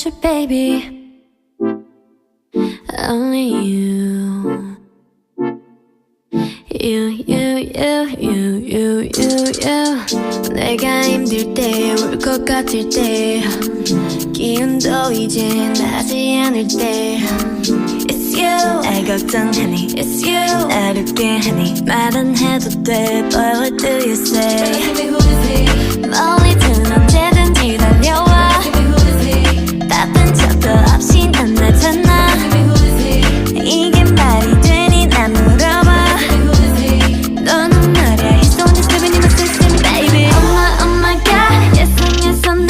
you, baby. Only you. 내가 힘들 때, 울 것 같을 때, 기운도 이제 나지 않을 때. It's you. 날 걱정하니, it's you. 나를 깨하니, 말은 해도 돼, but what do you say? Tell me who is he? 멀리